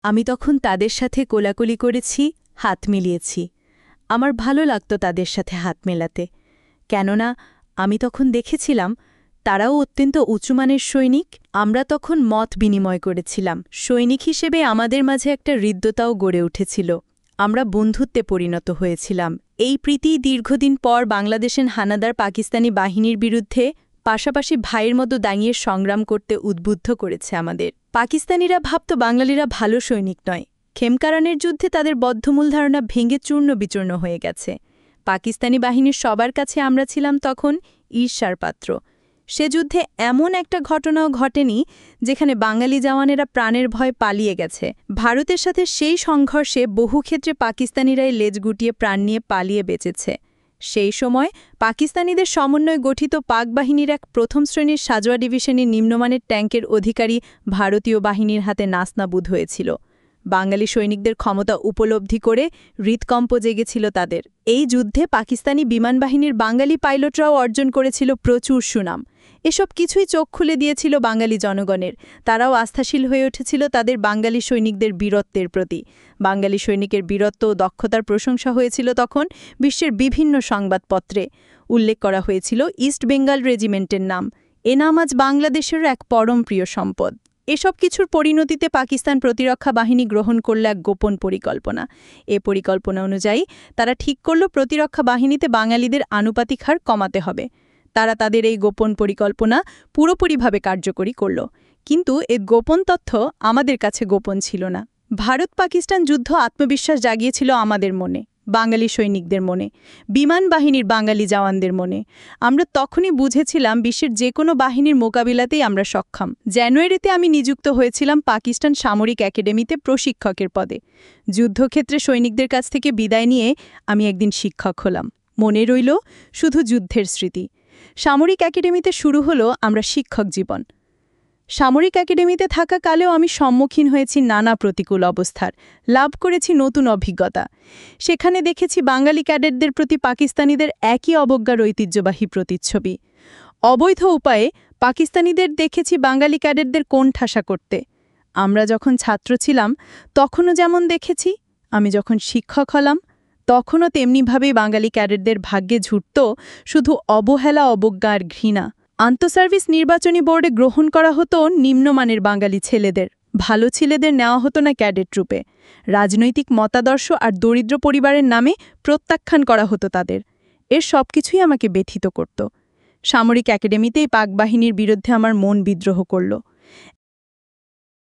আমি তখন তাদের সাথে কোলাকুলি করেছি, হাত মিলিয়েছি। আমার ভালো লাগত তাদের সাথে হাত মেলাতে, কেননা আমি তখন দেখেছিলাম তারাও অত্যন্ত উঁচুমানের সৈনিক। আমরা তখন মত বিনিময় করেছিলাম। সৈনিক হিসেবে আমাদের মাঝে একটা হৃদ্যতাও গড়ে উঠেছিল। আমরা বন্ধুত্বে পরিণত হয়েছিলাম। এই প্রীতি দীর্ঘদিন পর বাংলাদেশের হানাদার পাকিস্তানি বাহিনীর বিরুদ্ধে পাশাপাশি ভাইয়ের মতো দাঁড়িয়ে সংগ্রাম করতে উদ্বুদ্ধ করেছে আমাদের। পাকিস্তানিরা ভাবত বাঙালিরা ভালো সৈনিক নয়। খেমকারানের যুদ্ধে তাদের বদ্ধমূল ধারণা ভেঙে চূর্ণ বিচূর্ণ হয়ে গেছে। পাকিস্তানি বাহিনীর সবার কাছে আমরা ছিলাম তখন ঈর্ষার পাত্র। সে যুদ্ধে এমন একটা ঘটনাও ঘটেনি যেখানে বাঙালি জওয়ানেরা প্রাণের ভয় পালিয়ে গেছে। ভারতের সাথে সেই সংঘর্ষে বহু ক্ষেত্রে পাকিস্তানিরাই লেজ গুটিয়ে প্রাণ নিয়ে পালিয়ে বেঁচেছে। সেই সময় পাকিস্তানিদের সমন্বয়ে গঠিত পাক বাহিনীর এক প্রথম শ্রেণীর সাজোয়া ডিভিশনের নিম্নমানের ট্যাঙ্কের অধিকারী ভারতীয় বাহিনীর হাতে নাস্তাবুদ হয়েছিল। বাঙালি সৈনিকদের ক্ষমতা উপলব্ধি করে হৃৎকম্প জেগেছিল তাদের। এই যুদ্ধে পাকিস্তানি বিমান বাহিনীর বাঙালি পাইলটরাও অর্জন করেছিল প্রচুর সুনাম। এসব কিছুই চোখ খুলে দিয়েছিল বাঙালি জনগণের। তারাও আস্থাশীল হয়ে উঠেছিল তাদের বাঙালি সৈনিকদের বীরত্বের প্রতি। বাঙালি সৈনিকের বীরত্ব ও দক্ষতার প্রশংসা হয়েছিল তখন বিশ্বের বিভিন্ন সংবাদপত্রে। উল্লেখ করা হয়েছিল ইস্ট বেঙ্গল রেজিমেন্টের নাম। এ নাম আজ বাংলাদেশের এক পরম প্রিয় সম্পদ। এসব কিছুর পরিণতিতে পাকিস্তান প্রতিরক্ষা বাহিনী গ্রহণ করল এক গোপন পরিকল্পনা। এ পরিকল্পনা অনুযায়ী তারা ঠিক করল প্রতিরক্ষা বাহিনীতে বাঙালিদের আনুপাতিক হার কমাতে হবে। তারা তাদের এই গোপন পরিকল্পনা পুরোপুরিভাবে কার্যকরী করল। কিন্তু এ গোপন তথ্য আমাদের কাছে গোপন ছিল না। ভারত পাকিস্তান যুদ্ধ আত্মবিশ্বাস জাগিয়েছিল আমাদের মনে, বাঙালি সৈনিকদের মনে, বিমান বাহিনীর বাঙালি জওয়ানদের মনে। আমরা তখনই বুঝেছিলাম বিশ্বের যে কোনো বাহিনীর মোকাবিলাতেই আমরা সক্ষম। জানুয়ারিতে আমি নিযুক্ত হয়েছিলাম পাকিস্তান সামরিক একাডেমিতে প্রশিক্ষকের পদে। যুদ্ধক্ষেত্রে সৈনিকদের কাছ থেকে বিদায় নিয়ে আমি একদিন শিক্ষক হলাম। মনে রইল শুধু যুদ্ধের স্মৃতি। সামরিক একাডেমিতে শুরু হলো আমরা শিক্ষক জীবন। সামরিক একাডেমিতে থাকাকালেও আমি সম্মুখীন হয়েছি নানা প্রতিকূল অবস্থার, লাভ করেছি নতুন অভিজ্ঞতা। সেখানে দেখেছি বাঙালি ক্যাডেটদের প্রতি পাকিস্তানিদের একই অবজ্ঞার ঐতিহ্যবাহী প্রতিচ্ছবি। অবৈধ উপায়ে পাকিস্তানিদের দেখেছি বাঙালি ক্যাডেটদের কোণঠাসা করতে। আমরা যখন ছাত্র ছিলাম তখনও যেমন দেখেছি, আমি যখন শিক্ষক হলাম তখনও তেমনিভাবেই বাঙালি ক্যাডেটদের ভাগ্যে ঝুটত শুধু অবহেলা, অবজ্ঞা আর ঘৃণা। আন্তঃসার্ভিস নির্বাচনী বোর্ডে গ্রহণ করা হতো নিম্নমানের বাঙালি ছেলেদের, ভালো ছেলেদের নেওয়া হতো না ক্যাডেট রূপে। রাজনৈতিক মতাদর্শ আর দরিদ্র পরিবারের নামে প্রত্যাখ্যান করা হতো তাদের। এর সবকিছুই আমাকে ব্যথিত করত। সামরিক একাডেমিতেই পাক বাহিনীর বিরুদ্ধে আমার মন বিদ্রোহ করল।